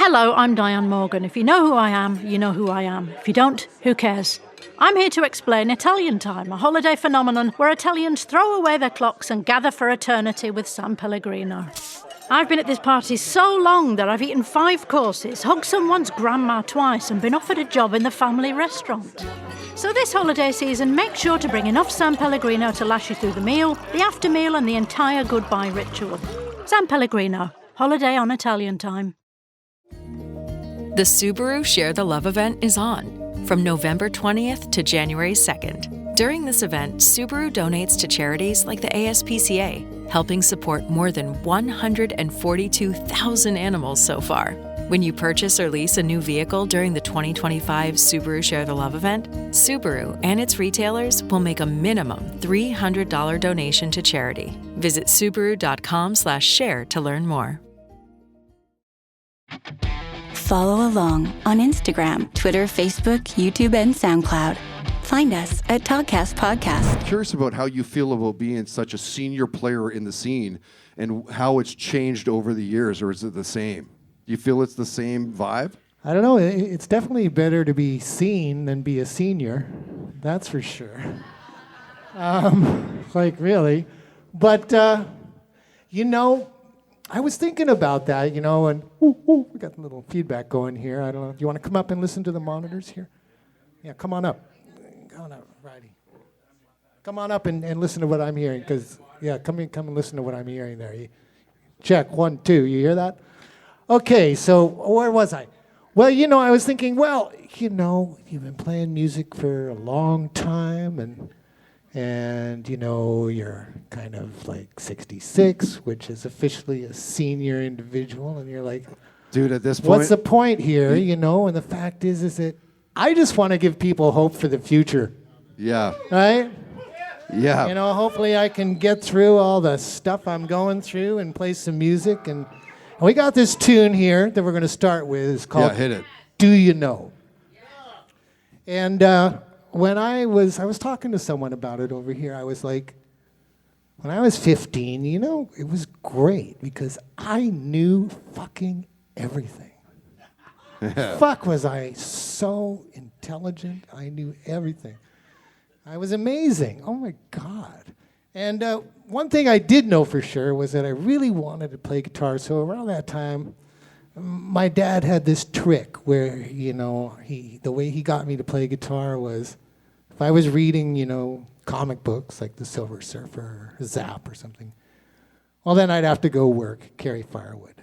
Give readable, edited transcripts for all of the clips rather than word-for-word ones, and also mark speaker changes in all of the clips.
Speaker 1: Hello, I'm Diane Morgan. If you know who I am, you know who I am. If you don't, who cares? I'm here to explain Italian Time, a holiday phenomenon where Italians throw away their clocks and gather for eternity with San Pellegrino. I've been at this party so long that I've eaten 5 courses, hugged someone's grandma twice, and been offered a job in the family restaurant. So this holiday season, make sure to bring enough San Pellegrino to last you through the meal, the after meal, and the entire goodbye ritual. San Pellegrino, holiday on Italian Time.
Speaker 2: The Subaru Share the Love event is on from November 20th to January 2nd. During this event, Subaru donates to charities like the ASPCA, helping support more than 142,000 animals so far. When you purchase or lease a new vehicle during the 2025 Subaru Share the Love event, Subaru and its retailers will make a minimum $300 donation to charity. Visit Subaru.com/share to learn more.
Speaker 3: Follow along on Instagram, Twitter, Facebook, YouTube, and SoundCloud. Find us at Toddcast Podcast.
Speaker 4: I'm curious about how you feel about being such a senior player in the scene and how it's changed over the years, or is it the same? Do you feel it's the same vibe?
Speaker 5: I don't know. It's definitely better to be seen than be a senior. That's for sure. Really. But, I was thinking about that, and we got a little feedback going here. I don't know. Do you want to come up and listen to the monitors here? Yeah, come on up. Come on up, Righty. Come on up and listen to what I'm hearing, because, come and listen to what I'm hearing there. Check, 1, 2. You hear that? Okay, so where was I? Well, I was thinking, you've been playing music for a long time, and you're kind of like 66, which is officially a senior individual, and you're like,
Speaker 4: dude, at this point,
Speaker 5: what's the point here, And the fact is that I just want to give people hope for the future.
Speaker 4: Yeah.
Speaker 5: Right?
Speaker 4: Yeah.
Speaker 5: Hopefully I can get through all the stuff I'm going through and play some music. And we got this tune here that we're going to start with. It's called
Speaker 4: Hit It.
Speaker 5: Do You Know? And when I was talking to someone about it over here, I was like, when I was 15, it was great because I knew fucking everything. Fuck, was I so intelligent. I knew everything. I was amazing. Oh, my God. And one thing I did know for sure was that I really wanted to play guitar. So around that time, my dad had this trick where, the way he got me to play guitar was if I was reading, comic books like The Silver Surfer or Zap or something, well, then I'd have to go work, carry firewood.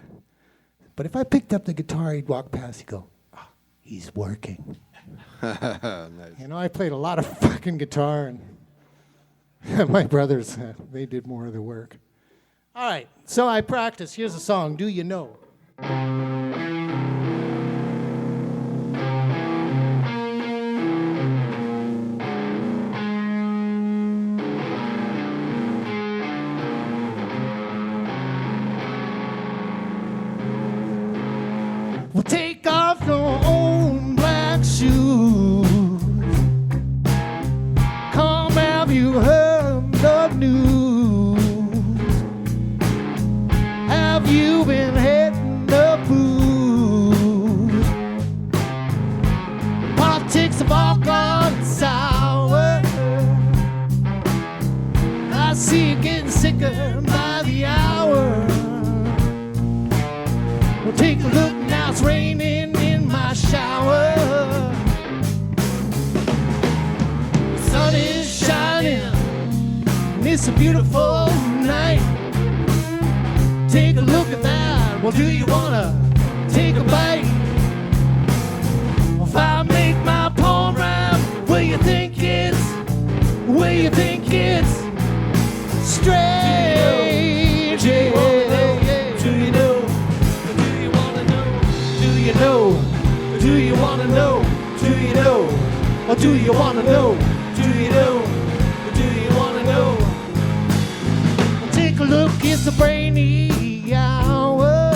Speaker 5: But if I picked up the guitar, he'd walk past, he'd go, he's working.
Speaker 4: Nice.
Speaker 5: I played a lot of fucking guitar, and my brothers, they did more of the work. All right, so I practiced. Here's a song, Do You Know? Well, take off your own black shoes. Come, have you heard the news? Have you been hitting the booze? Politics have all gone sour. I see you getting sicker by the hour. Well, take a look. Now it's raining in my shower. The sun is shining, and it's a beautiful night. Take a look at that. Well, do you wanna take a bite? Well, if I make my poem rhyme, will you think it's strange? Do you know? Do you wanna know? Do you know? Or do you wanna know? Do you know? Or do you wanna know? Well, take a look, it's a brainy hour.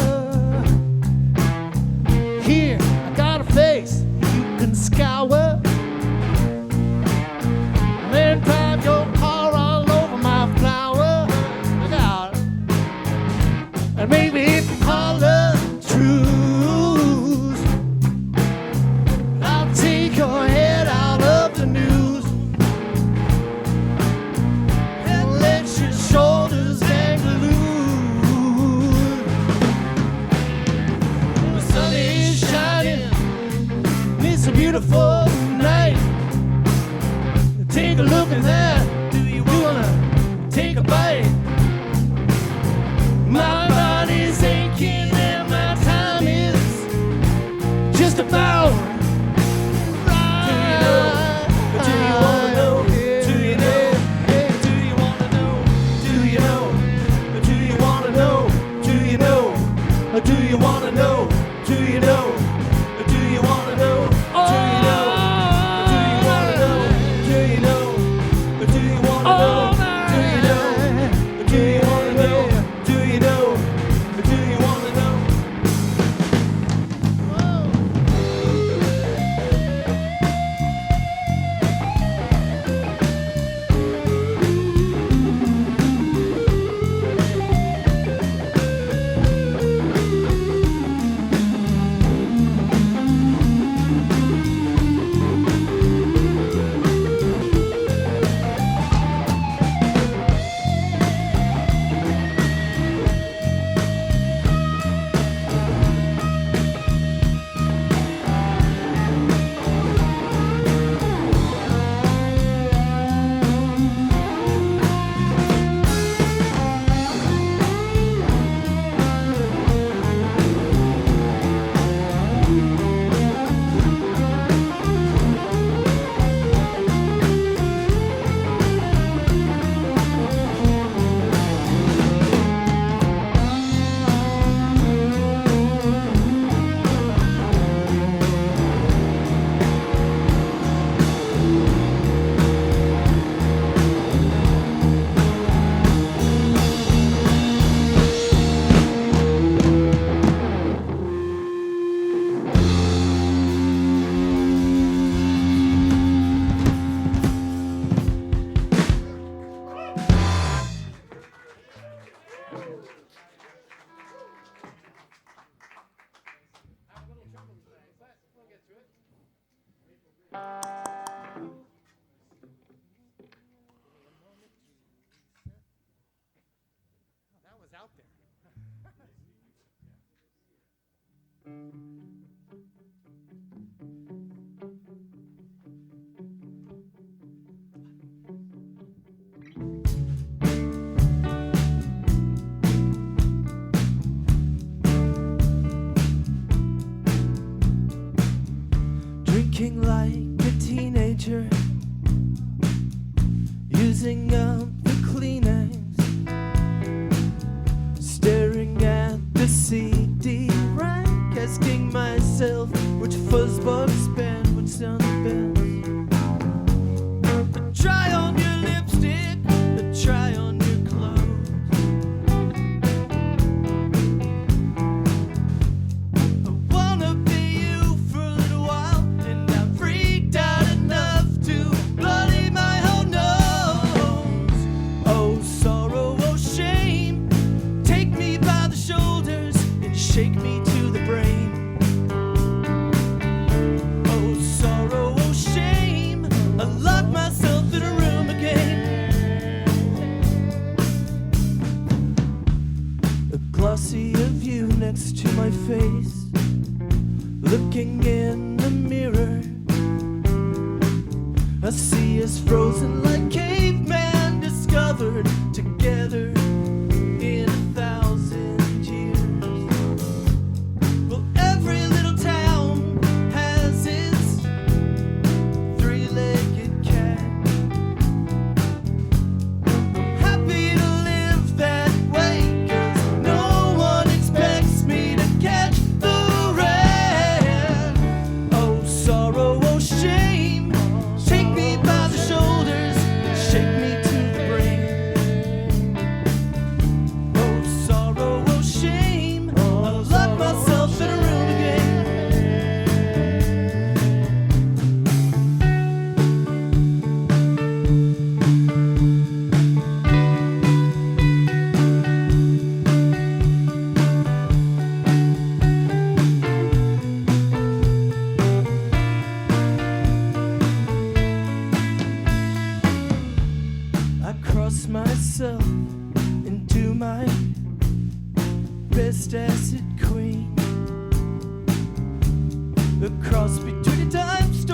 Speaker 5: Here, I got a face you can scour. And then drive your car all over my flower. I got it. And maybe if you call it true,
Speaker 6: beautiful night. Take a look at that. Do you wanna take a bite? My body's aching and my time is just about right. Do you wanna know? Do you know? Do you wanna know? Do you know? Do you wanna know? Do you know? Do you wanna know? Do you know? Do you wanna know? Do you know? Do you wanna know? Do you know? Do you wanna know? Do you know? Do you wanna know? Do you know? Do you wanna know? That was out there. Drinking like a teenager, using up the Kleenex, staring at the CD rack, asking myself which fuzzbug span would sound the best. Try on your lipstick, try on your clothes. I wanna be you for a little while, and I'm freaked out enough to bloody my whole nose. Oh sorrow, oh shame, take me by the shoulders and shake me to the brain. Oh sorrow, oh shame, I lock myself in a room again. A glossy of you next to my face, looking in the mirror. I see us frozen like caveman discovered together in 1,000 years. Well, every little town has its three-legged cat. I'm happy to live that way, 'cause no one expects me to catch the rat. Oh sorrow, oh shame, take me by the shoulders, shake me to the brain. Oh sorrow, oh shame, I lock myself in a room again. I cross myself and do my best acid queen. A cross between a time storm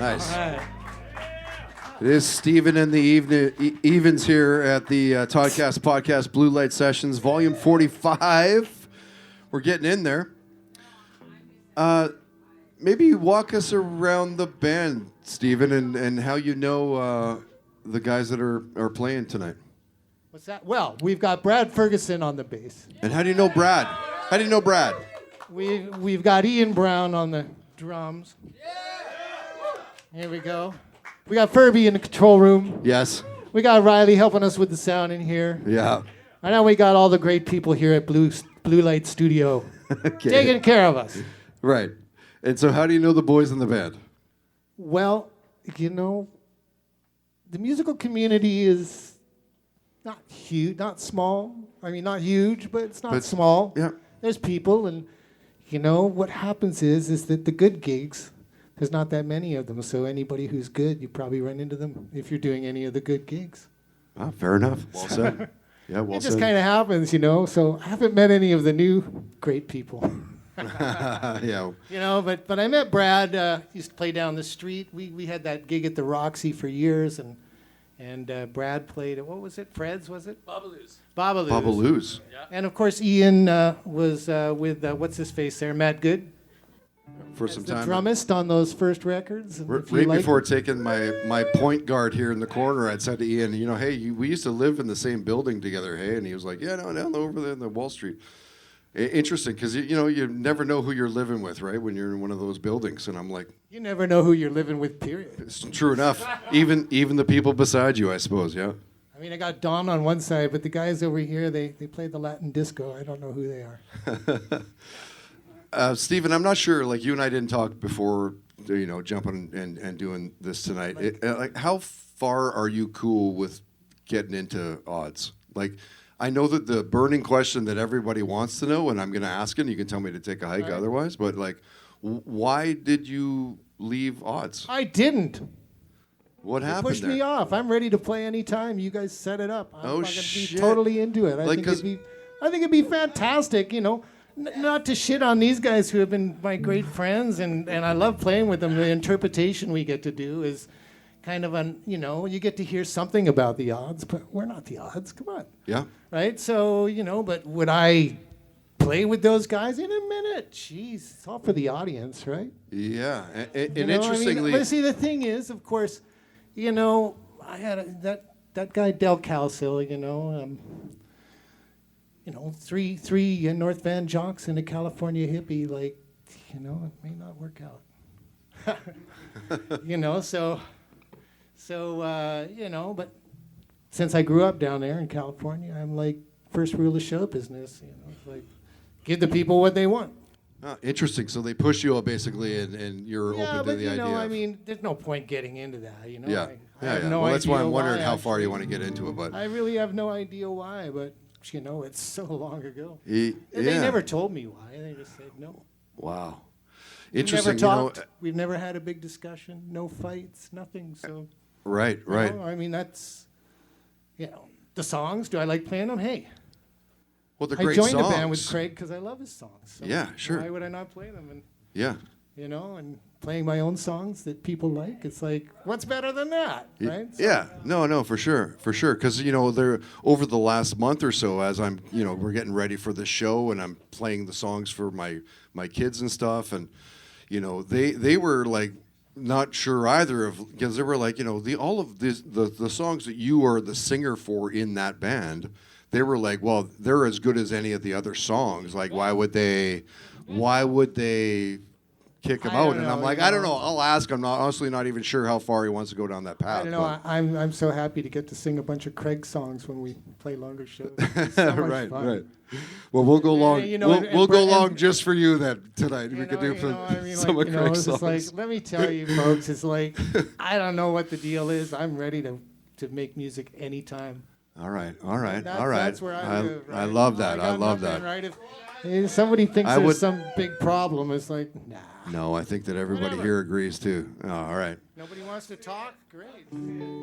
Speaker 4: Nice.
Speaker 6: All right.
Speaker 4: It is Stephen and the Evens here at the Toddcast Podcast Blue Light Sessions, Volume 45. We're getting in there. Maybe walk us around the band, Stephen, and how you know the guys that are playing tonight.
Speaker 5: What's that? Well, we've got Brad Ferguson on the bass.
Speaker 4: And how do you know Brad? How do you know Brad?
Speaker 5: We've got Ian Brown on the drums. Here we go. We got Furby in the control room.
Speaker 4: Yes.
Speaker 5: We got Riley helping us with the sound in here.
Speaker 4: Yeah.
Speaker 5: I know we got all the great people here at Blue Light Studio
Speaker 4: Okay.
Speaker 5: taking care of us.
Speaker 4: Right. And so how do you know the boys in the band?
Speaker 5: Well, you know, the musical community is not huge, not small. I mean, not huge, but it's not small.
Speaker 4: Yeah.
Speaker 5: There's people, and you know what happens is that the good gigs, there's not that many of them. So anybody who's good, you probably run into them if you're doing any of the good gigs.
Speaker 4: Ah, fair enough. Well said. Yeah, well
Speaker 5: It just
Speaker 4: said.
Speaker 5: kind of happens, you know. So I haven't met any of the new great people.
Speaker 4: Yeah.
Speaker 5: You know, but I met Brad. He used to play down the street. We had that gig at the Roxy for years, and Brad played at, what was it? Fred's, was it?
Speaker 6: Babaloo's.
Speaker 5: Babaloo's.
Speaker 4: Babaloo's.
Speaker 5: And of course, Ian was with what's his face there, Matt Good,
Speaker 4: For some
Speaker 5: the
Speaker 4: time.
Speaker 5: drummist on those first records. And if you
Speaker 4: Right
Speaker 5: like-
Speaker 4: before taking my point guard here in the corner, I'd said to Ian, you know, hey, we used to live in the same building together, hey? And he was like, yeah, no, down over there in the Wall Street. Interesting, because, you know, you never know who you're living with, right, when you're in one of those buildings. And I'm like,
Speaker 5: You never know who you're living with, period.
Speaker 4: it's true enough. Even the people beside you, I suppose, yeah?
Speaker 5: I mean, I got Don on one side, but the guys over here, they play the Latin disco. I don't know who they are.
Speaker 4: Stephen, I'm not sure, like, you and I didn't talk before, you know, jumping and doing this tonight. Like, how far are you cool with getting into odds? Like, I know that the burning question that everybody wants to know, and I'm going to ask it, and you can tell me to take a hike otherwise, but, like, why did you leave odds?
Speaker 5: I didn't.
Speaker 4: What
Speaker 5: They
Speaker 4: happened
Speaker 5: pushed
Speaker 4: there?
Speaker 5: me off. I'm ready to play anytime. You guys set it up. I'm
Speaker 4: Oh,
Speaker 5: fucking
Speaker 4: shit.
Speaker 5: be totally into it. I
Speaker 4: Like,
Speaker 5: think
Speaker 4: 'cause-
Speaker 5: it'd be fantastic, you know. Not to shit on these guys who have been my great friends, and I love playing with them. The interpretation we get to do is kind of you know, you get to hear something about the odds, but we're not the odds. Come on.
Speaker 4: Yeah.
Speaker 5: Right? So, you know, but would I play with those guys in a minute? Jeez, it's all for the audience, right?
Speaker 4: Yeah. And
Speaker 5: You know, I mean,
Speaker 4: interestingly,
Speaker 5: but see, the thing is, of course, you know, I had that guy Del Calsil, you know, three North Van jocks and a California hippie, like, you know, it may not work out. You know, so you know, but since I grew up down there in California, I'm like, first rule of show business, you know, it's like, give the people what they want.
Speaker 4: interesting. So they push you up basically, and you're
Speaker 5: Yeah,
Speaker 4: open to
Speaker 5: but
Speaker 4: the
Speaker 5: you
Speaker 4: idea.
Speaker 5: know, I
Speaker 4: of-
Speaker 5: mean, there's no point getting into that, you know.
Speaker 4: yeah.
Speaker 5: I have
Speaker 4: yeah.
Speaker 5: no
Speaker 4: Well, that's why
Speaker 5: idea
Speaker 4: I'm wondering how far you
Speaker 5: actually.
Speaker 4: want to get into it, but
Speaker 5: I really have no idea why, but you know, it's so long ago.
Speaker 4: yeah.
Speaker 5: They never told me why. They just said no.
Speaker 4: Wow.
Speaker 5: We've
Speaker 4: Interesting.
Speaker 5: never
Speaker 4: You know,
Speaker 5: talked. We've never had a big discussion. No fights. Nothing. So.
Speaker 4: right.
Speaker 5: you know, I mean, that's. You know, the songs. Do I like playing them? Hey,
Speaker 4: Well, they're
Speaker 5: I
Speaker 4: great
Speaker 5: joined
Speaker 4: songs.
Speaker 5: the band with Craig because I love his songs. So
Speaker 4: Yeah, sure.
Speaker 5: Why would I not play them? And
Speaker 4: Yeah.
Speaker 5: you know, and playing my own songs that people like. It's like, what's better than that, right? So-
Speaker 4: Yeah, no, for sure, because you know, there over the last month or so, as I'm, you know, we're getting ready for the show, and I'm playing the songs for my kids and stuff, and you know, they were like not sure either of, because they were like, you know, all of the songs that you are the singer for in that band, they were like, well, they're as good as any of the other songs. Like, why would they kick him
Speaker 5: I
Speaker 4: out?
Speaker 5: don't
Speaker 4: And I'm
Speaker 5: know,
Speaker 4: like,
Speaker 5: you
Speaker 4: I don't
Speaker 5: know.
Speaker 4: know. I'll ask. I'm not honestly not even sure how far he wants to go down that path.
Speaker 5: I don't know.
Speaker 4: but-
Speaker 5: I'm so happy to get to sing a bunch of Craig songs when we play longer shows. It's so much
Speaker 4: right,
Speaker 5: fun.
Speaker 4: right. Well, we'll go long.
Speaker 5: you know,
Speaker 4: we'll
Speaker 5: and
Speaker 4: we'll go
Speaker 5: Brent-
Speaker 4: long just for you then tonight.
Speaker 5: You
Speaker 4: We could
Speaker 5: know,
Speaker 4: do
Speaker 5: I mean,
Speaker 4: some
Speaker 5: like,
Speaker 4: of
Speaker 5: you know,
Speaker 4: Craig's
Speaker 5: it's just
Speaker 4: songs.
Speaker 5: like, let me tell you, folks, it's like, I don't know what the deal is. I'm ready to make music anytime.
Speaker 4: All right, all right,
Speaker 5: That's,
Speaker 4: all right.
Speaker 5: That's where I live. Right?
Speaker 4: I love that. I
Speaker 5: got
Speaker 4: love
Speaker 5: nothing,
Speaker 4: that.
Speaker 5: Right? If somebody thinks
Speaker 4: I
Speaker 5: there's
Speaker 4: would-
Speaker 5: some big problem, it's like, nah.
Speaker 4: No, I think that everybody
Speaker 5: Whatever.
Speaker 4: here agrees too. Oh, all right.
Speaker 5: Nobody wants to talk? Great.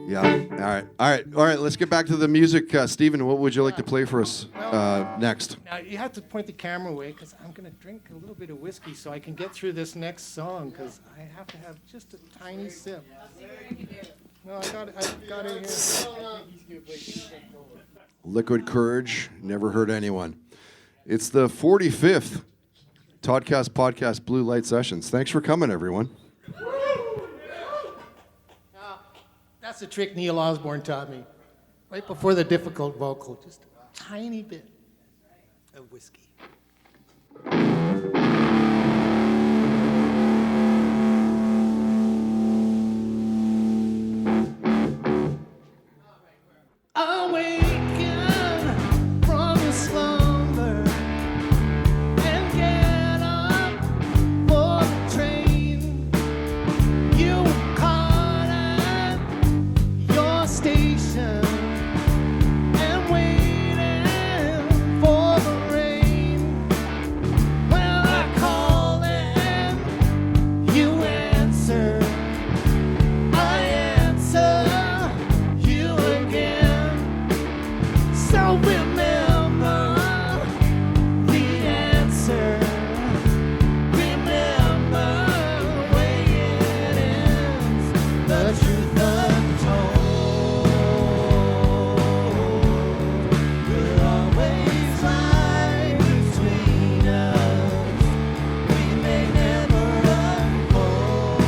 Speaker 4: Yeah. All right. All right. All right. Let's get back to the music. Stephen, what would you like to play for us next?
Speaker 5: Now, you have to point the camera away because I'm going to drink a little bit of whiskey so I can get through this next song because I have to have just a tiny sip. No, I got it here.
Speaker 4: Liquid Courage, never hurt anyone. It's the 45th Toddcast Podcast Blue Light Sessions. Thanks for coming, everyone.
Speaker 5: That's the trick Neil Osborne taught me. Right before the difficult vocal, just a tiny bit of whiskey. Awaken from your slumber and get up for the train. You were caught at your station and waiting for the rain. Well, I call and you answer. I answer you again. So remember the answer. Remember where it ends. The truth untold will always lie between us. We may never unfold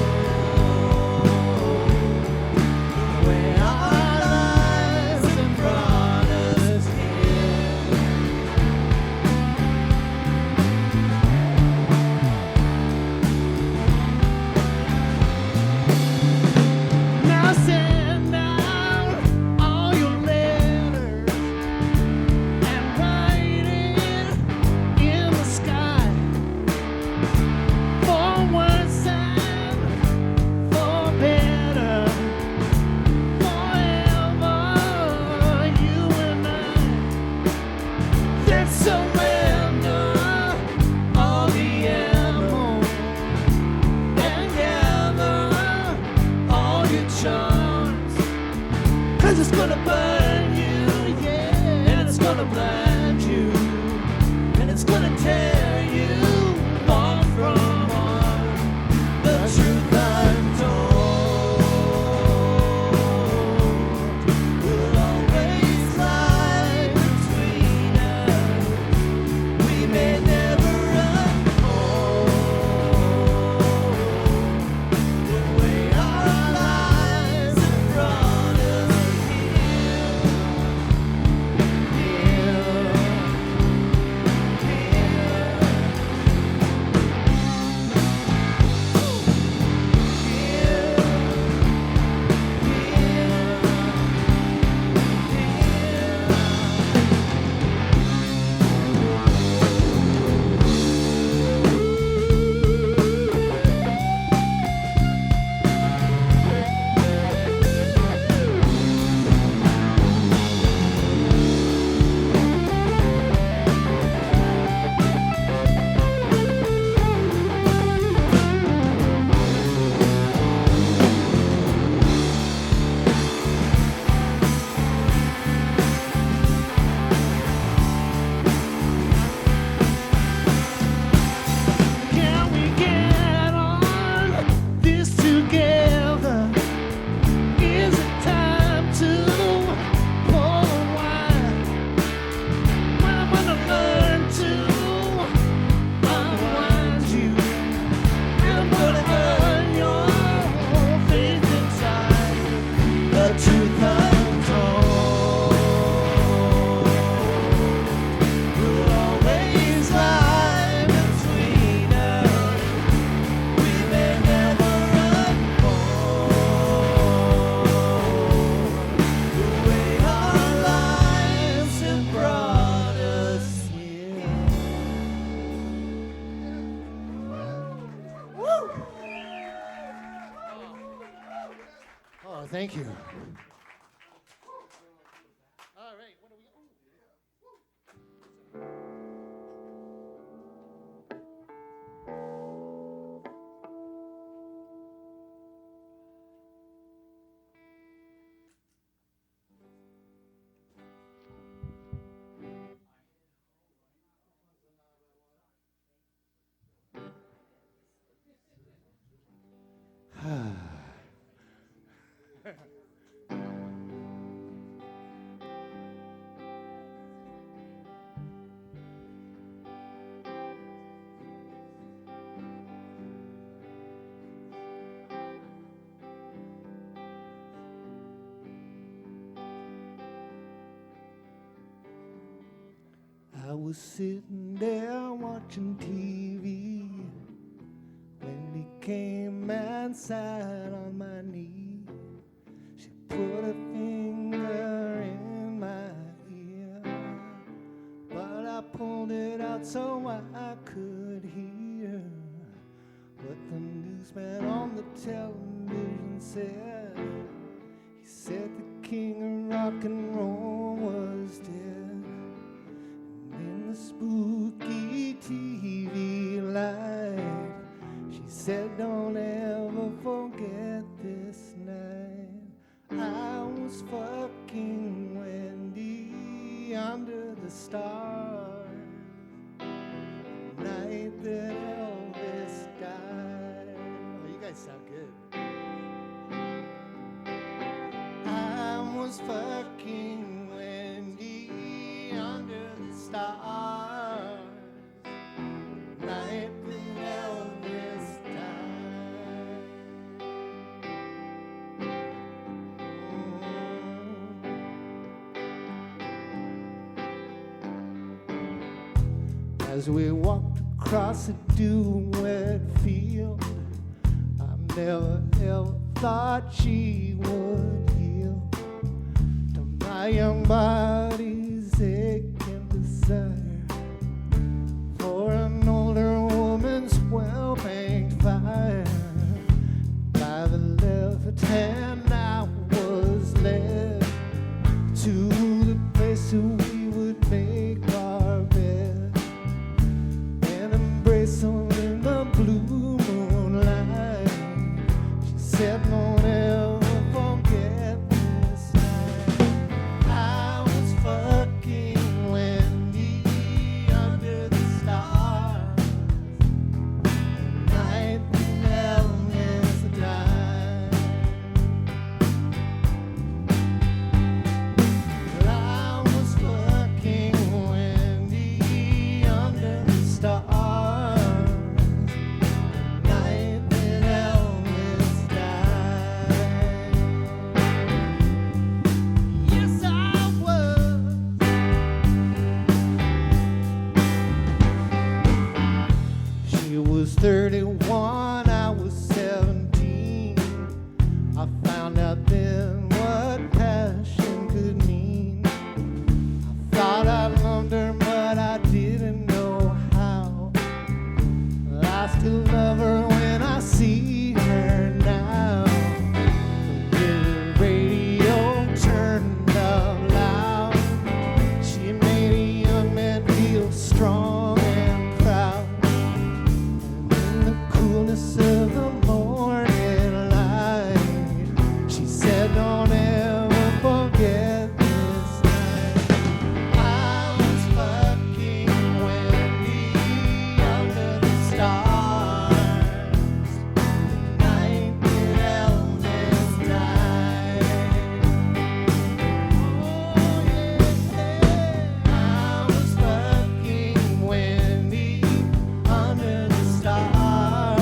Speaker 5: the way our lives have brought us here. Now send out all your letters and write it in the sky for worse and for better. Forever, you and I. Then surrender all the ammo and gather all your charms. 'Cause it's gonna burn you, yeah, and it's gonna blind you, and it's gonna tear you one from one. The truth untold will always lie between us. We may never unfold the way our lives have brought us here. Can we get on this together? Is it time to pull the wire? When I'm gonna learn to unwind you, and I'm gonna earn your faith inside. The truth untold will always lie between us. We may never unfold the way our lives have brought us here. Oh, thank you. All right. was sitting there watching TV when he came and sat on my knee. She put a finger in my ear, but I pulled it out so I could hear what the newsman on the television said. He said the king of rock and roll was dead. And in the spooky TV light, she said, don't ever forget this night. I was fucking Wendy under the stars, the night that Elvis died. Oh, you guys sound good. I was fucking Wendy under the stars, the night that Elvis died. As we walked across a dew-wet field, I never ever thought she would yield to my young body's ache and desire for an older woman's well-banked fire. By the left hand I was led to the place where we would make our bed and embrace her in the blue moonlight. She said, don't ever forget this night. I was fucking Wendy under the stars, the night that Elvis died. I was fucking Wendy under the stars, the night that Elvis died. Yes, I was. She was 31, I was 17. I found out then what passion could mean. I thought I loved her, but I didn't know how. I still love her when I see her now. The radio turned up loud. She made a young man feel strong and proud. And in the coolness of the morning light, she said, don't ever forget this night. I was fucking Wendy under the stars, the night that Elvis died. Oh yeah, I was fucking Wendy under the stars,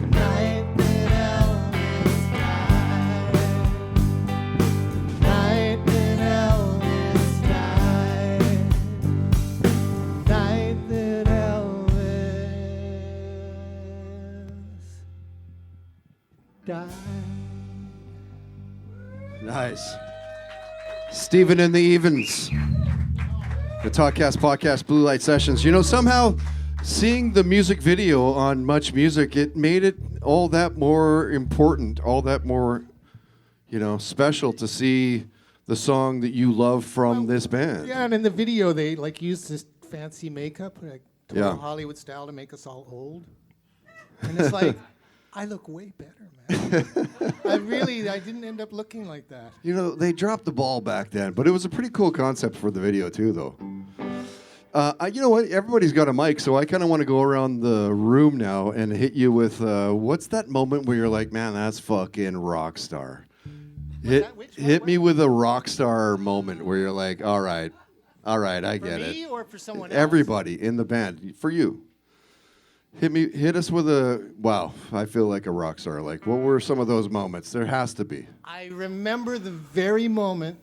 Speaker 5: the night that Elvis died. Night that Elvis died. Night that Elvis died.
Speaker 4: Nice. Stephen and the Evens. The Talkcast Podcast Blue Light Sessions. You know, somehow seeing the music video on Much Music, it made it all that more important, all that more, special to see the song that you love from this band.
Speaker 5: Yeah, and in the video they like used this fancy makeup, like total
Speaker 4: Yeah.
Speaker 5: Hollywood style, to make us all old. And it's like, I look way better, man. I didn't end up looking like that.
Speaker 4: They dropped the ball back then, but it was a pretty cool concept for the video too, though. You know what? Everybody's got a mic, so I kind of want to go around the room now and hit you with what's that moment where you're like, man, that's fucking rock star. Hit me with a rock star moment where you're like, all right, I get it.
Speaker 5: For me or for someone else?
Speaker 4: Everybody in the band, for you. Hit us with a, wow, I feel like a rock star. Like, what were some of those moments? There has to be.
Speaker 5: I remember the very moment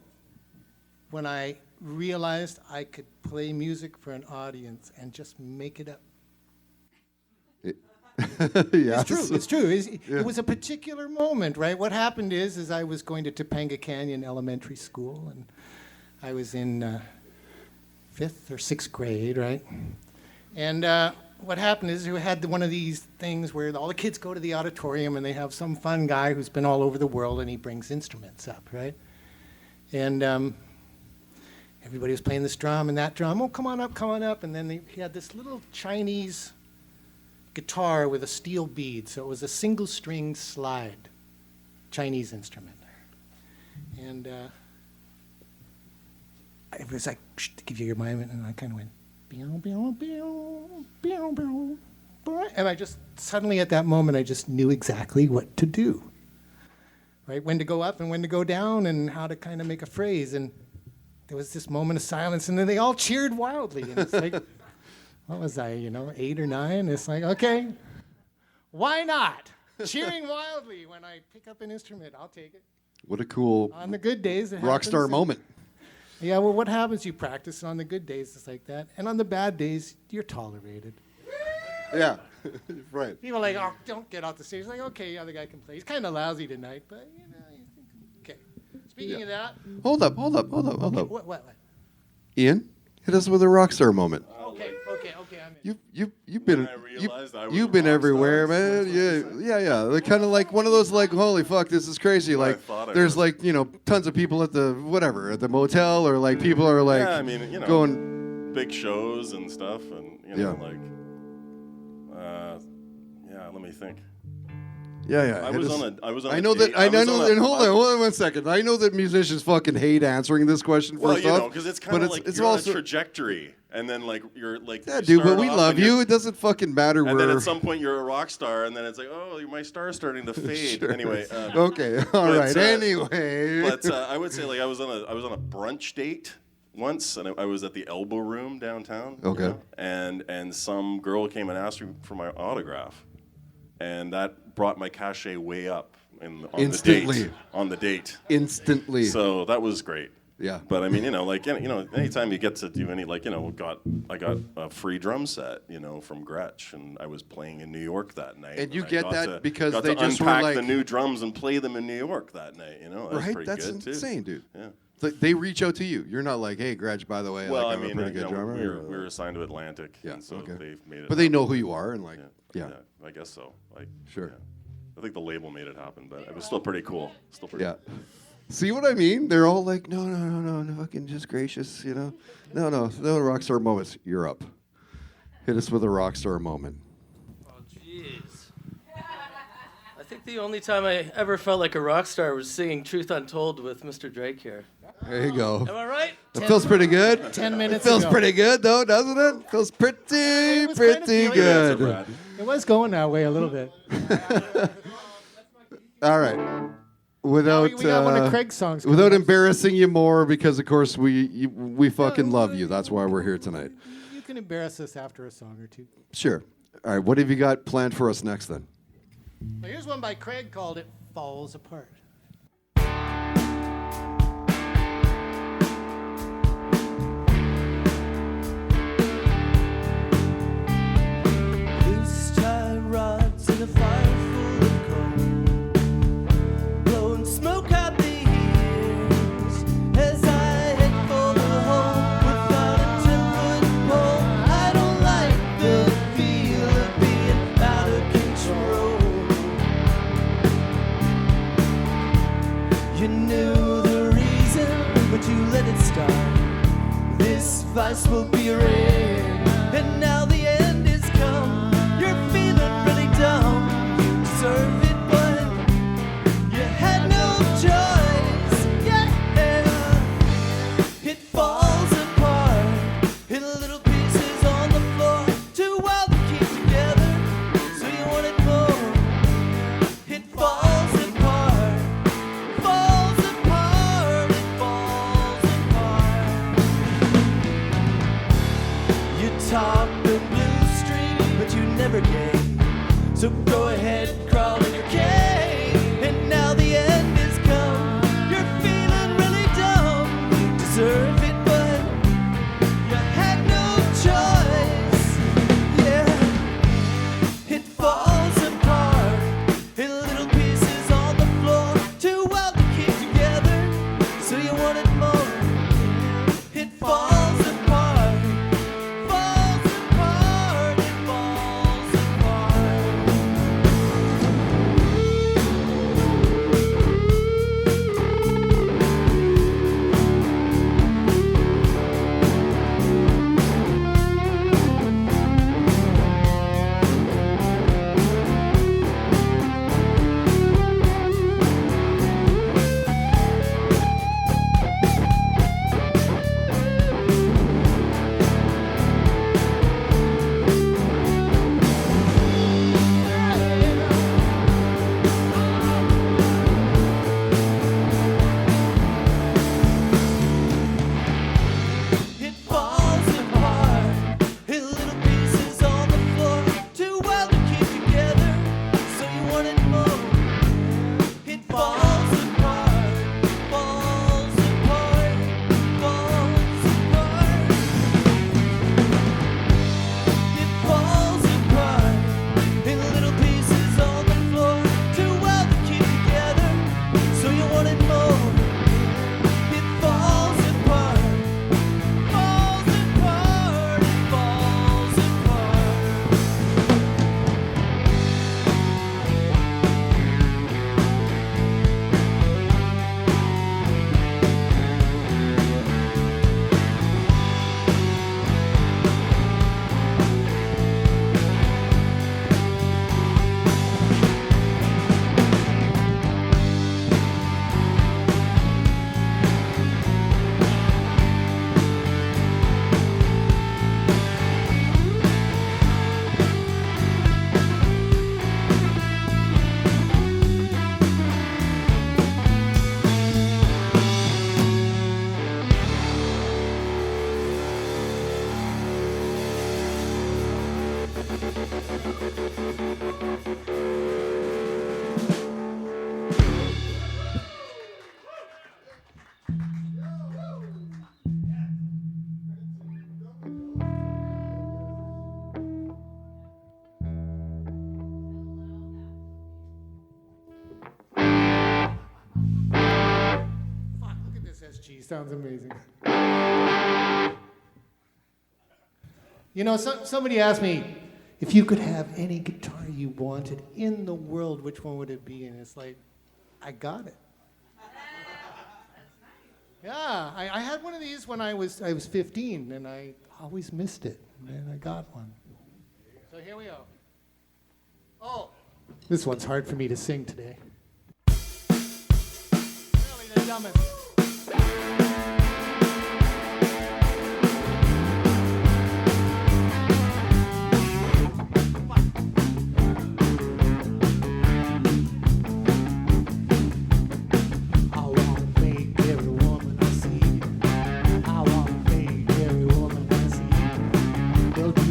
Speaker 5: when I realized I could play music for an audience and just make it up.
Speaker 4: Yes.
Speaker 5: It's true. It was a particular moment, right? What happened is I was going to Topanga Canyon Elementary School, and I was in 5th or 6th grade, right? And what happened is we had one of these things where all the kids go to the auditorium and they have some fun guy who's been all over the world and he brings instruments up, right? And everybody was playing this drum and that drum. Oh, come on up. And then he had this little Chinese guitar with a steel bead, so it was a single string slide Chinese instrument. And it was like, to give you your moment, and I kind of went, beow, beow, beow, beow, beow, beow. And I just, suddenly at that moment, I just knew exactly what to do. Right? When to go up and when to go down and how to kind of make a phrase. And there was this moment of silence, and then they all cheered wildly. And it's like, what was I, 8 or 9? It's like, okay, why not? Cheering wildly when I pick up an instrument, I'll take it.
Speaker 4: What a cool
Speaker 5: On the good days, it
Speaker 4: rock star
Speaker 5: happens.
Speaker 4: moment.
Speaker 5: Yeah, well, what happens? You practice. On the good days, it's like that. And on the bad days, you're tolerated.
Speaker 4: Yeah, right.
Speaker 5: People are like, oh, don't get off the stage. Like, okay, the other guy can play. He's kind of lousy tonight, but, you think, okay. Speaking of that.
Speaker 4: Hold up.
Speaker 5: What?
Speaker 4: Ian, hit us with a rock star moment.
Speaker 5: Okay, I'm in.
Speaker 4: You've been
Speaker 7: When I realized I was
Speaker 4: you've
Speaker 7: a
Speaker 4: been
Speaker 7: rock
Speaker 4: everywhere,
Speaker 7: star.
Speaker 4: man. Yeah. They're kind of like one of those like, holy fuck, this is crazy.
Speaker 7: What I
Speaker 4: Like
Speaker 7: thought I
Speaker 4: there's
Speaker 7: was.
Speaker 4: like tons of people at the motel, or like people are like
Speaker 7: Yeah, I mean,
Speaker 4: going.
Speaker 7: big shows and stuff, and
Speaker 4: Yeah.
Speaker 7: Let me think.
Speaker 4: Yeah.
Speaker 7: I
Speaker 4: hit
Speaker 7: was
Speaker 4: us.
Speaker 7: on a
Speaker 4: I know
Speaker 7: date.
Speaker 4: that. I
Speaker 7: was
Speaker 4: know.
Speaker 7: on a-
Speaker 4: And hold on 1 second. I know that musicians fucking hate answering this question
Speaker 7: Well,
Speaker 4: first off.
Speaker 7: because it's
Speaker 4: but
Speaker 7: kind of like
Speaker 4: it's
Speaker 7: you're on
Speaker 4: also
Speaker 7: a trajectory, and then like you're like.
Speaker 4: yeah,
Speaker 7: you
Speaker 4: dude. But
Speaker 7: start
Speaker 4: we
Speaker 7: off
Speaker 4: love
Speaker 7: and you're-
Speaker 4: you. It doesn't fucking matter
Speaker 7: And
Speaker 4: where.
Speaker 7: then at some point you're a rock star, and then it's like, oh, my star's starting to fade.
Speaker 4: Sure.
Speaker 7: Anyway.
Speaker 4: Okay. All
Speaker 7: but,
Speaker 4: right. Anyway.
Speaker 7: But I would say like I was on a brunch date once, and I was at the Elbow Room downtown.
Speaker 4: Okay.
Speaker 7: And some girl came and asked me for my autograph, and that brought my cachet way up
Speaker 4: Instantly.
Speaker 7: on the date.
Speaker 4: Instantly.
Speaker 7: So that was great.
Speaker 4: Yeah.
Speaker 7: But I mean, anytime you get to do any I got a free drum set, from Gretsch, and I was playing in New York that night.
Speaker 4: And you
Speaker 7: I
Speaker 4: get
Speaker 7: got
Speaker 4: that
Speaker 7: to-
Speaker 4: because
Speaker 7: got
Speaker 4: they
Speaker 7: to
Speaker 4: just were
Speaker 7: unpack
Speaker 4: like-
Speaker 7: the new drums and play them in New York that night. That was
Speaker 4: right?
Speaker 7: pretty
Speaker 4: That's
Speaker 7: good, too.
Speaker 4: insane, dude.
Speaker 7: Yeah.
Speaker 4: They reach out to you. You're not like, hey, Gretsch, by the way,
Speaker 7: Well,
Speaker 4: like,
Speaker 7: I
Speaker 4: I'm
Speaker 7: mean,
Speaker 4: a pretty good drummer.
Speaker 7: we were assigned to Atlantic,
Speaker 4: Yeah,
Speaker 7: and so
Speaker 4: okay.
Speaker 7: they've made it.
Speaker 4: But they
Speaker 7: happen.
Speaker 4: know who you are, and like, yeah.
Speaker 7: I guess so.
Speaker 4: Sure.
Speaker 7: yeah. I think the label made it happen, but it was still pretty cool.
Speaker 4: Yeah. See what I mean? They're all like, no, fucking just gracious, No rock star moments. You're up. Hit us with a rock star moment.
Speaker 6: Oh, jeez. I think the only time I ever felt like a rock star was singing Truth Untold with Mr. Drake here.
Speaker 4: There you go.
Speaker 6: Am I right?
Speaker 4: It feels pretty good.
Speaker 5: 10 minutes
Speaker 4: It feels
Speaker 5: ago.
Speaker 4: pretty good, though, doesn't it? Feels pretty
Speaker 5: was kind of
Speaker 4: pretty
Speaker 5: feeling
Speaker 4: good.
Speaker 7: Brad.
Speaker 5: It was going that way a little bit.
Speaker 4: All right. Without
Speaker 5: we got one of Craig's songs coming
Speaker 4: without
Speaker 5: up.
Speaker 4: embarrassing you more, because of course we fucking love you. That's why we're here tonight.
Speaker 5: You can embarrass us after a song or two.
Speaker 4: Sure. All right. What have you got planned for us next then?
Speaker 5: Well, here's one by Craig called It Falls Apart.
Speaker 6: Loose tie rods in a fire full of coal, blowing smoke out the ears as I head for the home without a 10-foot pole. I don't like the feel of being out of control. You knew the reason, but you let it start. This vice will be red, and now the end is come. You're feeling really dumb. You deserve it, but you had no choice. Yeah, it falls apart in little pieces on the floor. Too well to keep together, so you want it more. It falls apart, falls apart, it falls apart.
Speaker 5: sounds amazing. You know, somebody asked me, if you could have any guitar you wanted in the world, which one would it be? And it's like, I got it. Yeah, I had one of these when I was 15, and I always missed it. And I got one. So here we go. Oh, this one's hard for me to sing today. Really the dumbest.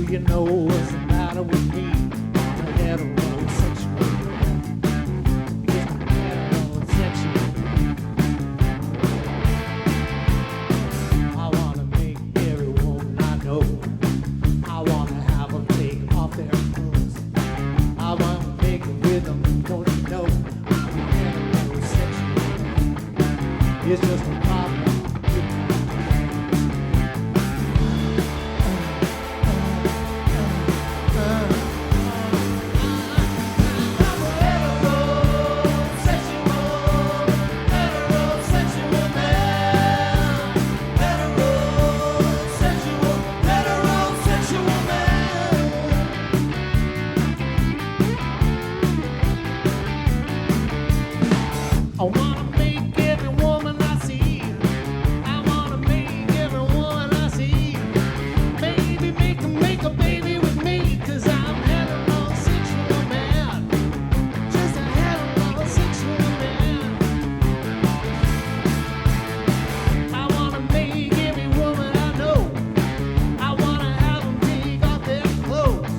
Speaker 6: You know what's the matter with me? I'm a heterosexual. Yes, I'm heterosexual. I wanna make every woman I know. I wanna have them take off their clothes. I wanna make it with them, don't you know? I'm a heterosexual. It's just a problem. I wanna make every woman I see. I wanna make every woman I see. Baby, make a baby with me, 'cause I'm a heterosexual man. Just a heterosexual man. I wanna make every woman I know. I wanna have them take off their clothes.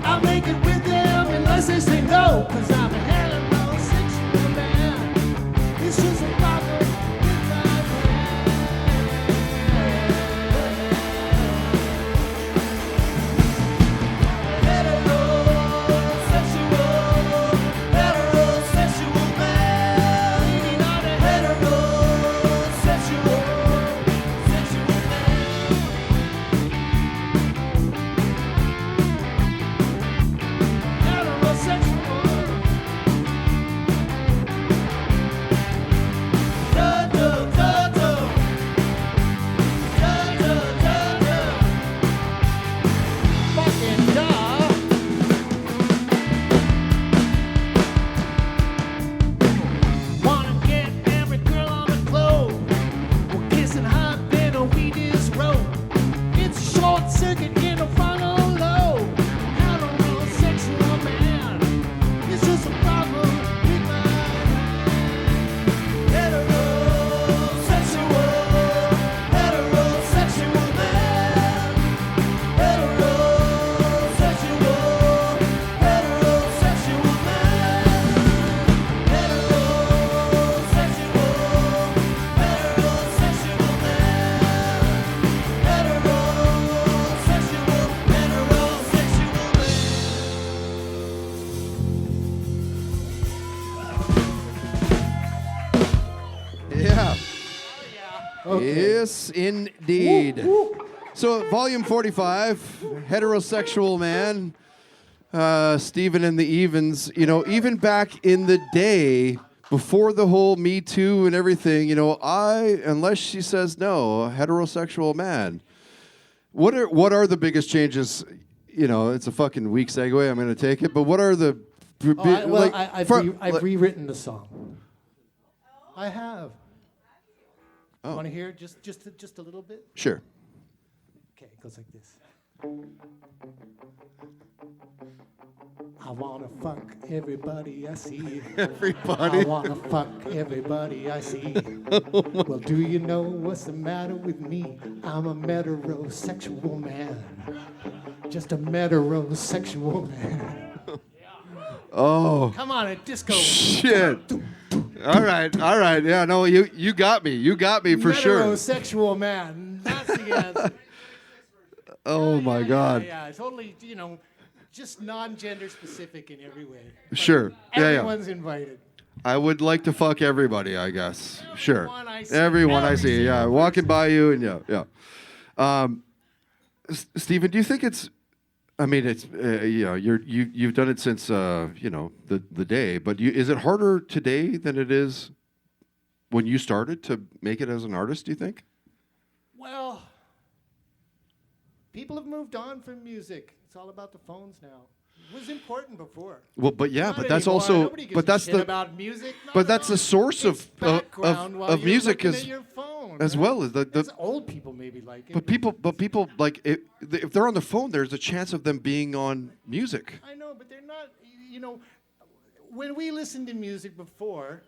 Speaker 6: I'll make it with them unless they say no, 'cause I'm a heterosexual man. It's just a problem with my heterosexual man. Not a heterosexual sexual man. Heterosexual. Wanna get every girl on the globe. We're kissing hot, then we just roll. It's a short circuit in the frontal lobe. Heterosexual man. It's just a problem with my heterosexual man. Heterosexual
Speaker 4: Yeah. Yes, indeed. So, volume 45, heterosexual man, Stephen and the Evens. You know, even back in the day, before the whole Me Too and everything, you know, unless she says no, heterosexual man. What are the biggest changes? You know, it's a fucking weak segue. I'm going to take it. But what are the
Speaker 5: I've rewritten the song. I have.
Speaker 4: Oh.
Speaker 5: Want to hear it just a little bit?
Speaker 4: Sure.
Speaker 5: Okay, it goes like this. I wanna fuck everybody I see.
Speaker 4: Everybody.
Speaker 5: I wanna fuck everybody I see. Well, do you know what's the matter with me? I'm a heterosexual man. Just a heterosexual man.
Speaker 4: Oh.
Speaker 5: Come on, a disco.
Speaker 4: Shit. All right. Yeah, no, you got me. You got me for sure.
Speaker 5: Heterosexual man. That's the answer.
Speaker 4: Oh my God.
Speaker 5: Yeah, totally, you know, just non-gender specific in every way.
Speaker 4: Sure. Yeah.
Speaker 5: Everyone's invited.
Speaker 4: I would like to fuck everybody, I guess. Sure.
Speaker 5: Everyone I see.
Speaker 4: Everyone I
Speaker 5: Every
Speaker 4: see. Yeah,
Speaker 5: single
Speaker 4: walking by you and yeah. Stephen, do you think it's? I mean, it's you've done it since the day, but is it harder today than it is when you started to make it as an artist? Do you think?
Speaker 5: Well, people have moved on from music. It's all about the phones now. It was important before.
Speaker 4: Well, but yeah,
Speaker 5: Not
Speaker 4: but that's
Speaker 5: anymore.
Speaker 4: also,
Speaker 5: Nobody gives
Speaker 4: but
Speaker 5: a
Speaker 4: that's
Speaker 5: shit
Speaker 4: the,
Speaker 5: about music. Not
Speaker 4: but
Speaker 5: at
Speaker 4: that's
Speaker 5: all.
Speaker 4: the source
Speaker 5: It's background while
Speaker 4: of
Speaker 5: you're
Speaker 4: music
Speaker 5: looking
Speaker 4: is
Speaker 5: at your phone,
Speaker 4: as
Speaker 5: right?
Speaker 4: well as the.
Speaker 5: That's old people maybe like it.
Speaker 4: But people like it, if they're on the phone, there's a chance of them being on music.
Speaker 5: I know, but they're not. You know, when we listened to music before,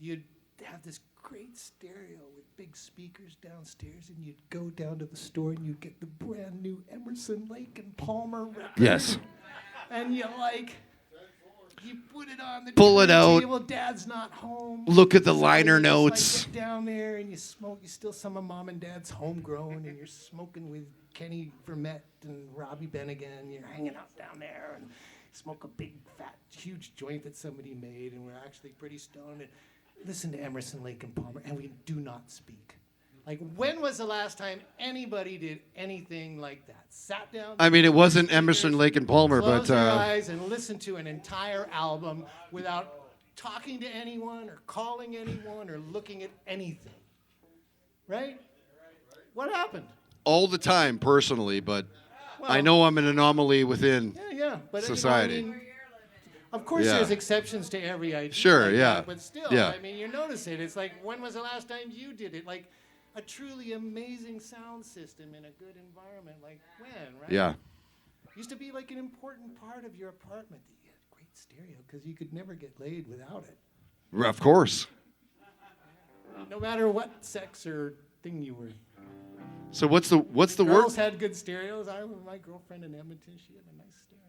Speaker 5: you'd have this great stereo with big speakers downstairs, and you'd go down to the store and you'd get the brand new Emerson, Lake and Palmer record.
Speaker 4: Yes.
Speaker 5: And you put it on the
Speaker 4: Pull it out.
Speaker 5: table, Dad's not home.
Speaker 4: Look at the
Speaker 5: So
Speaker 4: liner
Speaker 5: you just,
Speaker 4: notes.
Speaker 5: get down there and you smoke. You steal some of Mom and Dad's homegrown, and you're smoking with Kenny Vermette and Robbie Bennigan. You're hanging out down there and smoke a big, fat, huge joint that somebody made, and we're actually pretty stoned. And listen to Emerson, Lake and Palmer, and we do not speak. Like, when was the last time anybody did anything like that? Sat down.
Speaker 4: I mean, it wasn't Emerson, Lake and Palmer,
Speaker 5: Close
Speaker 4: but
Speaker 5: your eyes and listen to an entire album without talking to anyone or calling anyone or looking at anything. Right? What happened?
Speaker 4: all the time personally, but I
Speaker 5: Well-
Speaker 4: know I'm an anomaly within.
Speaker 5: Yeah, but
Speaker 4: Society.
Speaker 5: You know, I mean, of course,
Speaker 4: Yeah.
Speaker 5: there's exceptions to every idea.
Speaker 4: Sure,
Speaker 5: like
Speaker 4: yeah.
Speaker 5: that, but still,
Speaker 4: Yeah.
Speaker 5: I mean, you notice it. It's like, when was the last time you did it? Like, a truly amazing sound system in a good environment. Like, when, right?
Speaker 4: Yeah.
Speaker 5: Used to be like an important part of your apartment. That you had great stereo because you could never get laid without it.
Speaker 4: Of course.
Speaker 5: No matter what sex or thing you were.
Speaker 4: So what's the work?
Speaker 5: Girls had good stereos. My girlfriend in Edmonton, she had a nice stereo.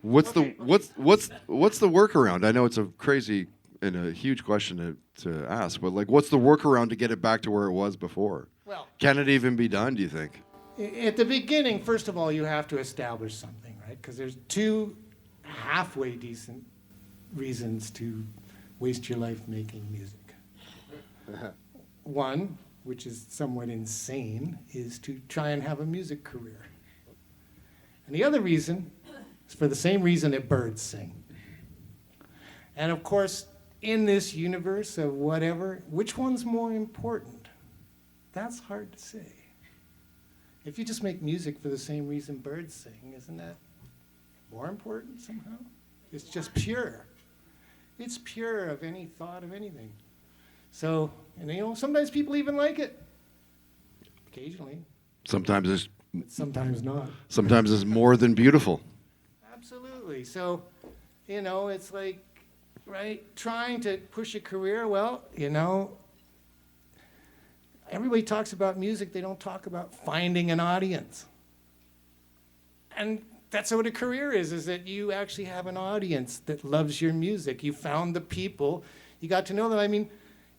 Speaker 4: What's the workaround? I know it's a crazy and a huge question to ask, but like, what's the workaround to get it back to where it was before?
Speaker 5: Well,
Speaker 4: Can it even be done? Do you think?
Speaker 5: at the beginning, first of all, you have to establish something, right? Because there's two halfway decent reasons to waste your life making music. One, which is somewhat insane, is to try and have a music career. And the other reason is for the same reason that birds sing. And of course, in this universe of whatever, which one's more important? That's hard to say. If you just make music for the same reason birds sing, isn't that more important somehow? It's just pure. It's pure of any thought of anything. So, and you know, sometimes people even like it. Occasionally,
Speaker 4: Sometimes
Speaker 5: but sometimes not.
Speaker 4: it's more than beautiful.
Speaker 5: Absolutely. So, you know, it's like, right, trying to push a career, well, you know, everybody talks about music, they don't talk about finding an audience. And that's what a career is that you actually have an audience that loves your music. You found the people, you got to know them. I mean,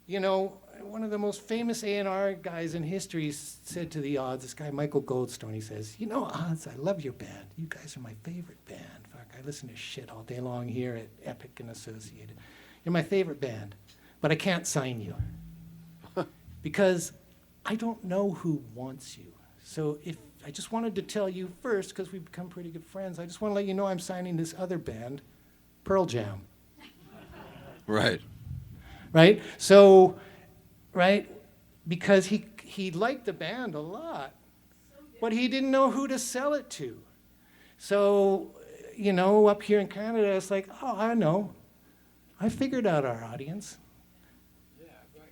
Speaker 5: you know, one of the most famous A&R guys in history said to the Odds, this guy Michael Goldstone, he says, you know, Odds, I love your band. You guys are my favorite band. Fuck, I listen to shit all day long here at Epic and Associated. You're my favorite band, but I can't sign you because I don't know who wants you. So if I just wanted to tell you first, because we've become pretty good friends, I just want to let you know I'm signing this other band, Pearl Jam.
Speaker 4: Right.
Speaker 5: Right? So, right, because he liked the band a lot, but he didn't know who to sell it to. So, you know, up here in Canada, it's like, oh, I know. I figured out our audience.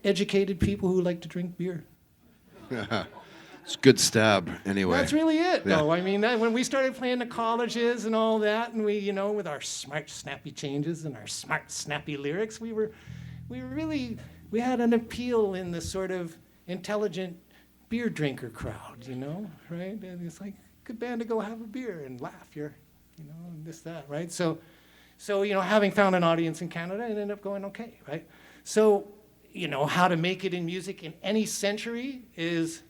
Speaker 5: Educated people who like to drink beer.
Speaker 4: It's a good stab anyway.
Speaker 5: That's really it,
Speaker 4: Yeah.
Speaker 5: though. I mean, when we started playing the colleges and all that, and we, you know, with our smart, snappy changes and our smart, snappy lyrics, we had an appeal in the sort of intelligent beer drinker crowd, you know, right? And it's like, good band to go have a beer and laugh, you know, and this, that, right? So, you know, having found an audience in Canada, it ended up going okay, right? So, you know, how to make it in music in any century is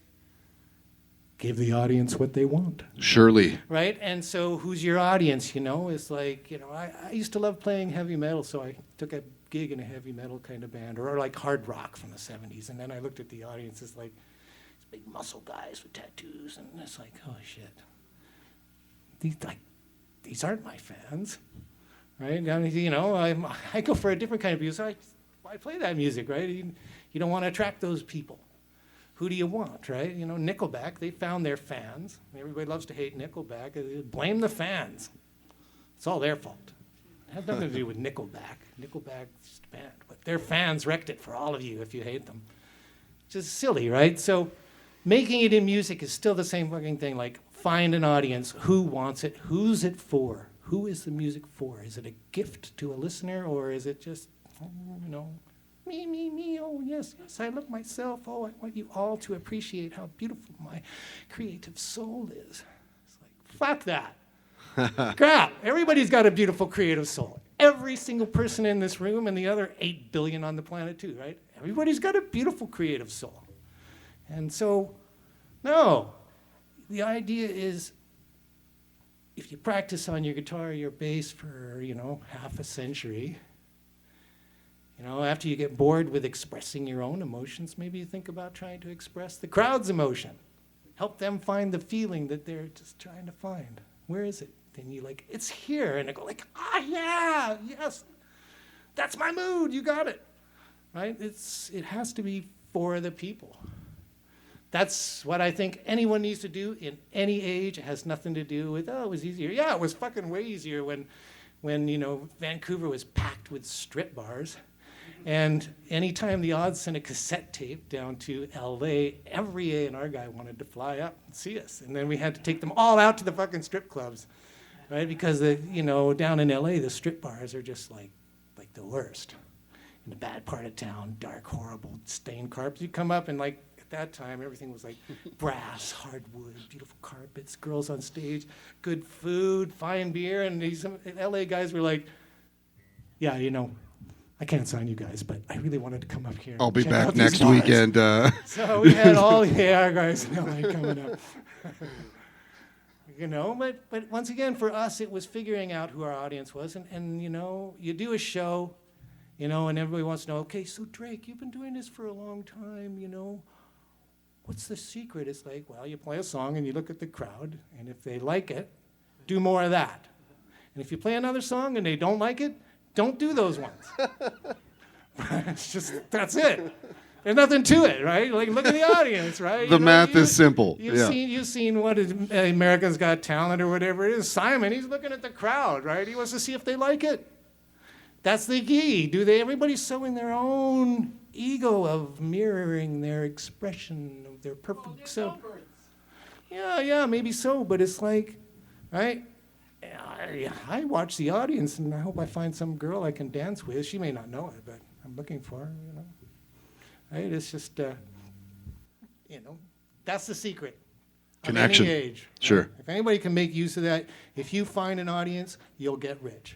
Speaker 5: give the audience what they want.
Speaker 4: Surely.
Speaker 5: Right? And so who's your audience, you know? It's like, you know, I used to love playing heavy metal, so I took a gig in a heavy metal kind of band, or like hard rock from the 70s. And then I looked at the audience, it's like these big muscle guys with tattoos, and it's like, oh shit. These aren't my fans, right? I mean, you know, I go for a different kind of music. I play that music, right? You don't want to attract those people. Who do you want, right? You know, Nickelback, they found their fans. Everybody loves to hate Nickelback. Blame the fans. It's all their fault. It has nothing to do with Nickelback. Nickelback's just a band. But their fans wrecked it for all of you if you hate them. Just silly, right? So making it in music is still the same fucking thing. Like, find an audience. Who wants it? Who's it for? Who is the music for? Is it a gift to a listener, or is it just, you know, me, oh, yes, I love myself. Oh, I want you all to appreciate how beautiful my creative soul is. It's like, fuck that. Crap. Everybody's got a beautiful creative soul. Every single person in this room and the other 8 billion on the planet too, right? Everybody's got a beautiful creative soul. And so, no, the idea is if you practice on your guitar or your bass for, you know, half a century, you know, after you get bored with expressing your own emotions, maybe you think about trying to express the crowd's emotion. Help them find the feeling that they're just trying to find. Where is it? Then you like, it's here. And they go like, yeah, yes, that's my mood, you got it. Right? It has to be for the people. That's what I think anyone needs to do in any age. It has nothing to do with, oh, it was easier. Yeah, it was fucking way easier when you know, Vancouver was packed with strip bars. And anytime the odds sent a cassette tape down to LA, every A&R guy wanted to fly up and see us. And then we had to take them all out to the fucking strip clubs, right? Because, you know, down in LA, the strip bars are just like the worst. In the bad part of town, dark, horrible, stained carpets. You come up and like, at that time, everything was like brass, hardwood, beautiful carpets, girls on stage, good food, fine beer. And these LA guys were like, yeah, you know, I can't sign you guys, but I really wanted to come up here.
Speaker 4: I'll be
Speaker 5: check
Speaker 4: back
Speaker 5: out
Speaker 4: next
Speaker 5: these bars.
Speaker 4: weekend.
Speaker 5: So we had all the AR guys in LA coming up. You know, but once again, for us, it was figuring out who our audience was. And you know, you do a show, you know, and everybody wants to know, okay, so Drake, you've been doing this for a long time, you know. What's the secret? It's like, well, you play a song and you look at the crowd, and if they like it, do more of that. And if you play another song and they don't like it, don't do those ones. It's just, that's it. There's nothing to it, right? Like, look at the audience, right?
Speaker 4: The math is simple.
Speaker 5: You've seen what is America's Got Talent or whatever it is. Simon, he's looking at the crowd, right? He wants to see if they like it. That's the key. Everybody's so in their own ego of mirroring their expression of their perfect self. Yeah, maybe so, but it's like, right? I watch the audience, and I hope I find some girl I can dance with. She may not know it, but I'm looking for her, you know. Right? It's just, you know, that's the secret.
Speaker 4: Connection.
Speaker 5: Of any age. Right?
Speaker 4: Sure.
Speaker 5: If anybody can make use of that, if you find an audience, you'll get rich.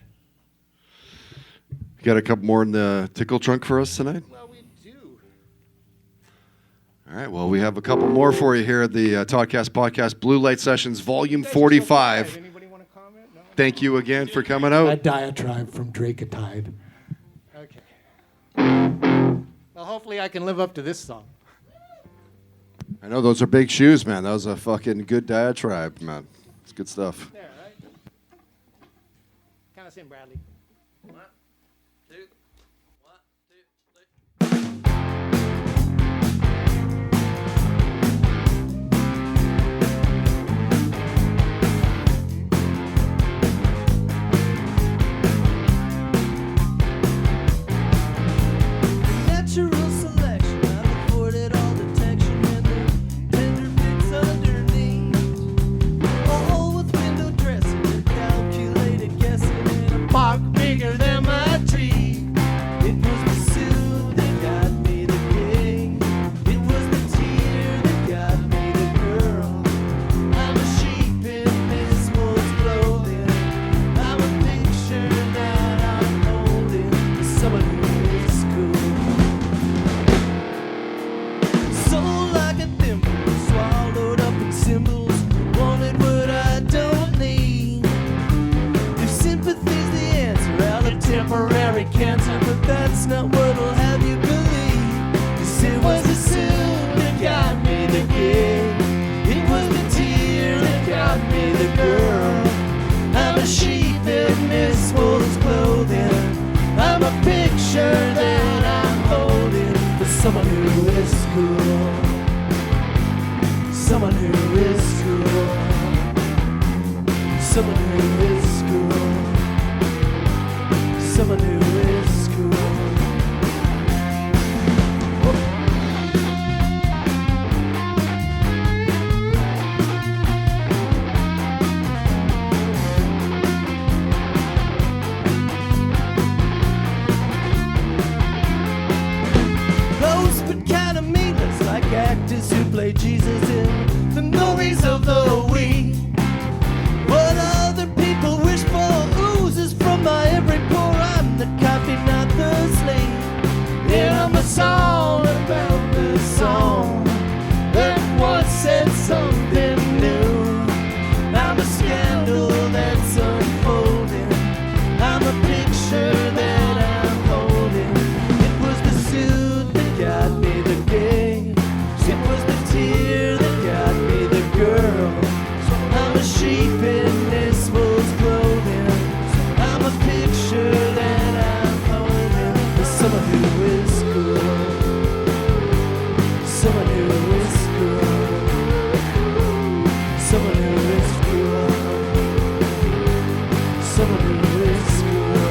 Speaker 4: You got a couple more in the tickle trunk for us tonight?
Speaker 5: Well, we do.
Speaker 4: All right, well, we have a couple more for you here at the Toddcast Podcast Blue Light Sessions, Volume 45.
Speaker 5: Anybody want to comment? No?
Speaker 4: Thank you again for coming
Speaker 5: A
Speaker 4: out.
Speaker 5: diatribe from Drake-a-tide. Okay. Well, hopefully I can live up to this song.
Speaker 4: I know those are big shoes, man. That was a fucking good diatribe, man. It's good stuff.
Speaker 5: There, right? Kind of sing, Bradley.
Speaker 6: Natural selection, I've avoided all detection and the tender bits underneath. All with window dressing, calculated guessing in a park bigger than my tree. It was the suit that got me the king. It was the tear that got me the girl. I'm a sheep in this wolf's clothing. I'm a picture that I'm holding for someone who is cool. Soul like a thimble, swallowed up in symbols. Wanted what I don't need. If sympathy's the answer, I'll have temporary carried cancer, but that's not what'll have you believe. 'Cause it was the suit that got me the gig. It was the tear that got me the girl. I'm a sheep in this wolf's clothing. I'm a picture that I'm holding for someone who is cool. Someone who is cool. Someone who is cool. Someone who is cool. Close but kind of meaningless, like actors who play Jesus in the movies of the week. What other people wish for oozes from my every pore. I'm the coffee, not the sleep. And I'm a song about the song that once said something new. I'm a scandal that's unfolding. I'm a picture that I'm holding. It was the suit that got me the gig. It was the tear that got me the girl. I'm a sheep in this wolf's clothing. I'm a picture that I'm holding for someone who is cool. Someone who is cool. Someone who is cool. Someone who is cool.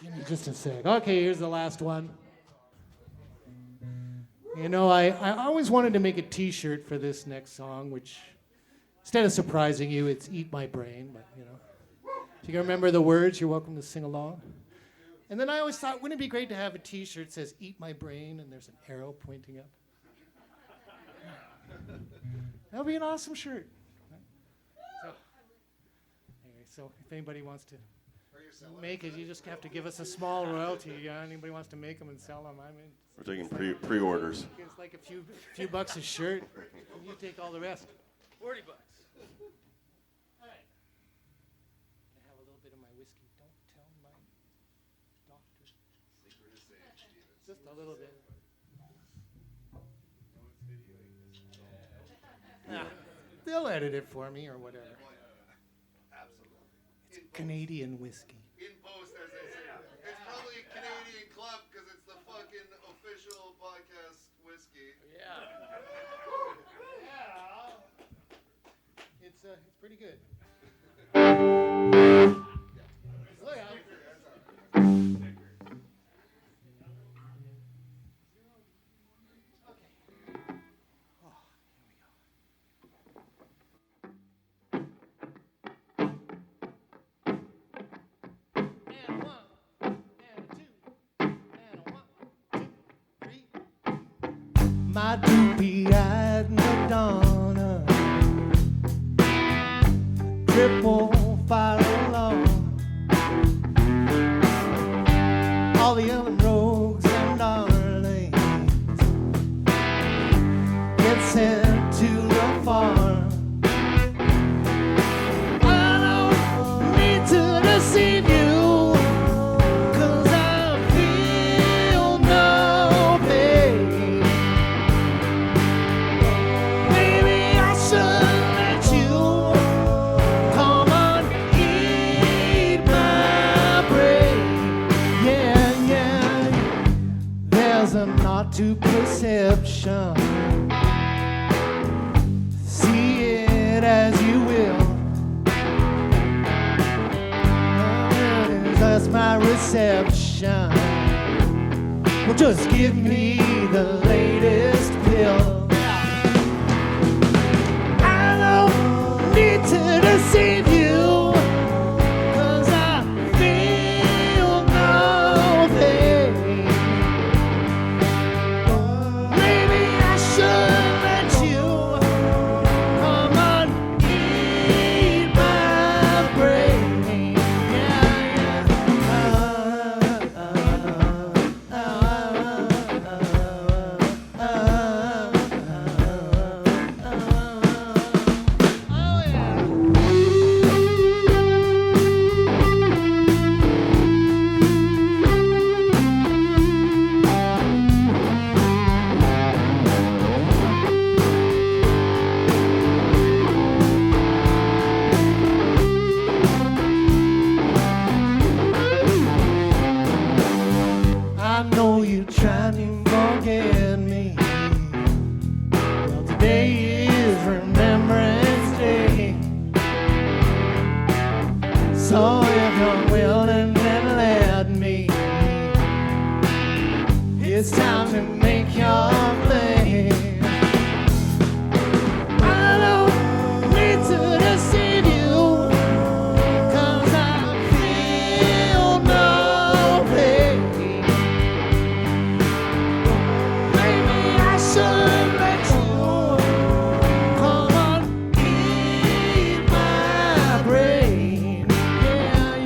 Speaker 5: Give me just a sec. Okay, here's the last one. You know, I always wanted to make a T-shirt for this next song, which instead of surprising you, it's "Eat My Brain." But you know, if you can remember the words, you're welcome to sing along. And then I always thought, wouldn't it be great to have a T-shirt that says "Eat My Brain" and there's an arrow pointing up? That would be an awesome shirt. So, anyway, so if anybody wants to make it, you just have to give us a small royalty. Anybody wants to make them and sell them, I mean,
Speaker 7: We're taking pre-orders.
Speaker 5: it's like a few bucks a shirt, and you take all the rest. $40. All right. I have a little bit of my whiskey. Don't tell my doctor. Just a little bit. They'll edit it for me or whatever. It's Canadian whiskey.
Speaker 4: In post, as they say. It's probably a Canadian club because it's the fucking official podcast whiskey.
Speaker 5: Yeah. It's pretty good. Look out. And one, and two, and one, two, three. My droopy-eyed Madonna, triple fire alarm. All the other rogues and darlings to perception. See it as you will. That's my reception. Well, just give me the latest pill. I don't need to deceive you, 'cause I feel no pain. Maybe I should let you come on, eat my brain. I know you're trying to forget me. Well, today is Remembrance Day. So if you're willing, then let me. It's time to make your play. I don't need to deceive you, 'cause I feel no pain. Maybe I should let you come on, eat my brain. Yeah,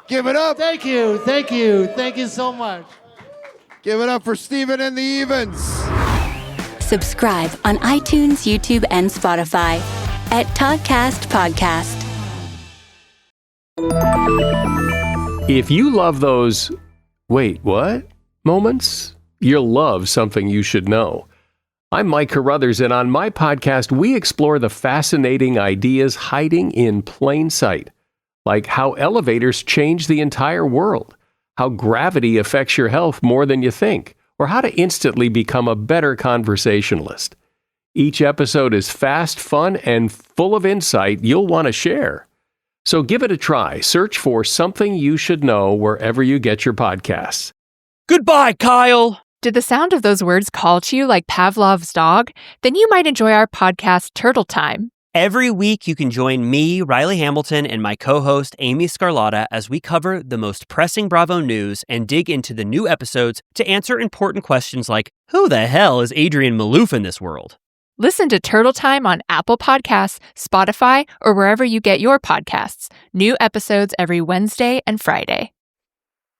Speaker 4: Give it up.
Speaker 5: Thank you. Thank you. Thank you so much.
Speaker 4: Give it up for Steven and the Evens.
Speaker 3: Subscribe on iTunes, YouTube, and Spotify at Toddcast Podcast.
Speaker 8: If you love those, wait, what? Moments, you'll love Something You Should Know. I'm Mike Carruthers, and on my podcast, we explore the fascinating ideas hiding in plain sight, like how elevators change the entire world, how gravity affects your health more than you think, or how to instantly become a better conversationalist. Each episode is fast, fun, and full of insight you'll want to share. So give it a try. Search for Something You Should Know wherever you get your podcasts.
Speaker 9: Goodbye, Kyle!
Speaker 10: Did the sound of those words call to you like Pavlov's dog? Then you might enjoy our podcast, Turtle Time.
Speaker 9: Every week, you can join me, Riley Hamilton, and my co-host, Amy Scarlatta, as we cover the most pressing Bravo news and dig into the new episodes to answer important questions like, who the hell is Adrian Malouf in this world?
Speaker 10: Listen to Turtle Time on Apple Podcasts, Spotify, or wherever you get your podcasts. New episodes every Wednesday and Friday.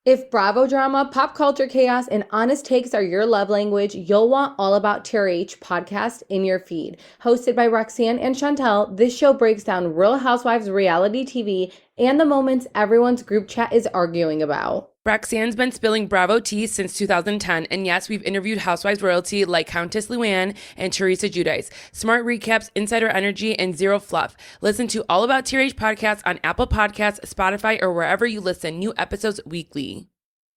Speaker 11: If Bravo drama, pop culture chaos, and honest takes are your love language, you'll want All About TRH podcast in your feed. Hosted by Roxanne and Chantel, this show breaks down Real Housewives reality TV and the moments everyone's group chat is arguing about.
Speaker 12: Roxanne's been spilling Bravo tea since 2010, and yes, we've interviewed Housewives royalty like Countess Luann and Teresa Giudice. Smart recaps, insider energy, and zero fluff. Listen to All About TRH podcast on Apple Podcasts, Spotify, or wherever you listen. New episodes weekly.